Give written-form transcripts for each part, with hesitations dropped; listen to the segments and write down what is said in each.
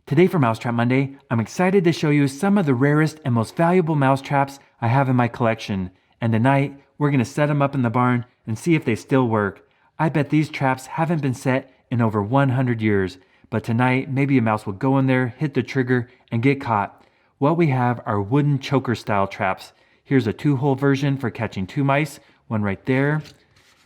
Today for Mousetrap Monday, I'm excited to show you some of the rarest and most valuable mousetraps I have in my collection. And tonight, we're going to set them up in the barn and see if they still work. I bet these traps haven't been set in over 100 years. But tonight, maybe a mouse will go in there, hit the trigger, and get caught. What we have are wooden choker style traps. Here's a 2-hole version for catching 2 mice, one right there,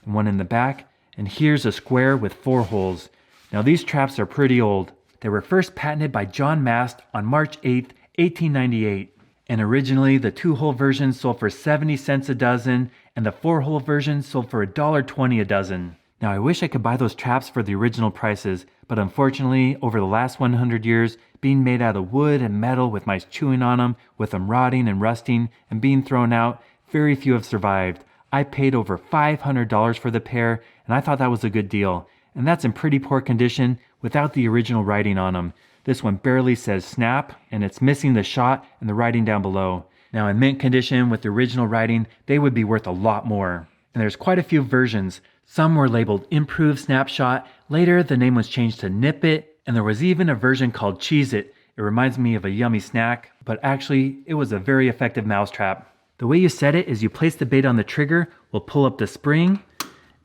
and one in the back. And here's a square with 4 holes. Now these traps are pretty old. They were first patented by John Mast on March 8, 1898. And originally, the 2-hole version sold for 70 cents a dozen, and the 4-hole version sold for $1.20 a dozen. Now, I wish I could buy those traps for the original prices, but unfortunately, over the last 100 years, being made out of wood and metal with mice chewing on them, with them rotting and rusting and being thrown out, very few have survived. I paid over $500 for the pair, and I thought that was a good deal. And that's in pretty poor condition without the original writing on them. This one barely says snap, and it's missing the shot and the writing down below. Now in mint condition with the original writing, they would be worth a lot more. And there's quite a few versions. Some were labeled Improved Snapshot. Later the name was changed to Nip It, and there was even a version called Cheese It. It reminds me of a yummy snack, but actually it was a very effective mousetrap. The way you set it is you place the bait on the trigger, will pull up the spring,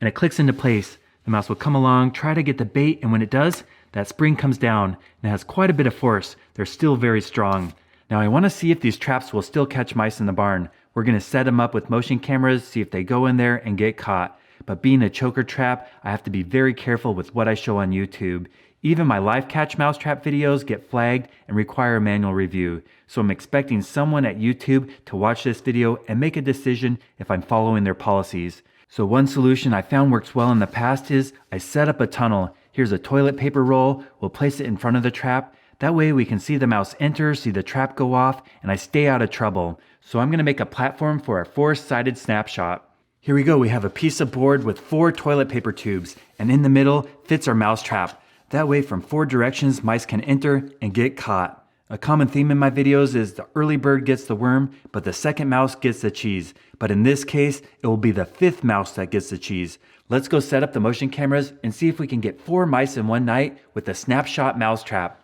and it clicks into place. The mouse will come along, try to get the bait, and when it does, that spring comes down, and it has quite a bit of force. They're still very strong. Now I want to see if these traps will still catch mice in the barn. We're going to set them up with motion cameras, see if they go in there and get caught. But being a choker trap, I have to be very careful with what I show on YouTube. Even my live catch mousetrap videos get flagged and require a manual review. So I'm expecting someone at YouTube to watch this video and make a decision if I'm following their policies. So one solution I found works well in the past is I set up a tunnel. Here's a toilet paper roll. We'll place it in front of the trap. That way we can see the mouse enter, see the trap go off, and I stay out of trouble. So I'm going to make a platform for a 4-sided snapshot. Here we go. We have a piece of board with 4 toilet paper tubes, and in the middle fits our mouse trap. That way from 4 directions mice can enter and get caught. A common theme in my videos is the early bird gets the worm, but the second mouse gets the cheese. But in this case, it will be the 5th mouse that gets the cheese. Let's go set up the motion cameras and see if we can get 4 mice in one night with the snapshot mousetrap.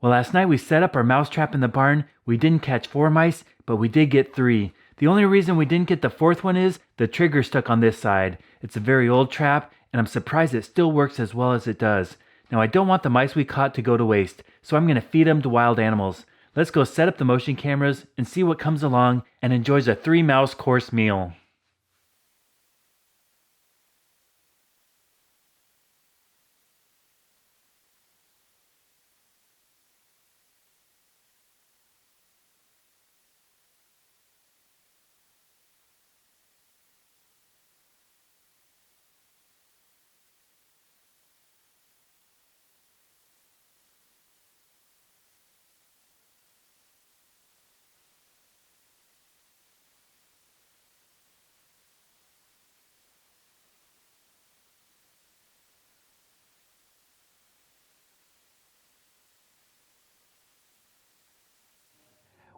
Well, last night we set up our mousetrap in the barn. We didn't catch 4 mice, but we did get 3. The only reason we didn't get the 4th one is the trigger stuck on this side. It's a very old trap, and I'm surprised it still works as well as it does. Now, I don't want the mice we caught to go to waste, so I'm going to feed them to wild animals. Let's go set up the motion cameras and see what comes along and enjoys a 3-mouse course meal.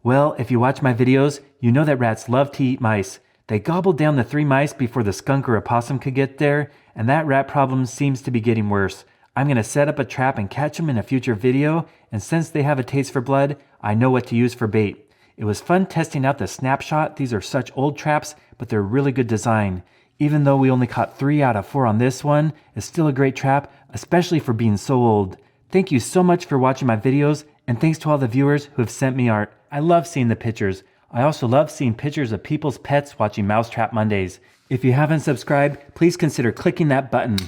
Well, if you watch my videos, you know that rats love to eat mice. They gobbled down the 3 mice before the skunk or opossum could get there, and that rat problem seems to be getting worse. I'm going to set up a trap and catch them in a future video, and since they have a taste for blood, I know what to use for bait. It was fun testing out the snapshot. These are such old traps, but they're really good design. Even though we only caught 3 out of 4 on this one, it's still a great trap, especially for being so old. Thank you so much for watching my videos, and thanks to all the viewers who have sent me art. I love seeing the pictures. I also love seeing pictures of people's pets watching Mousetrap Mondays. If you haven't subscribed, please consider clicking that button.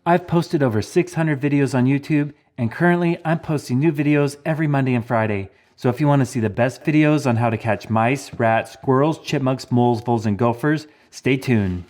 I've posted over 600 videos on YouTube, and currently I'm posting new videos every Monday and Friday. So if you want to see the best videos on how to catch mice, rats, squirrels, chipmunks, moles, voles, and gophers, stay tuned.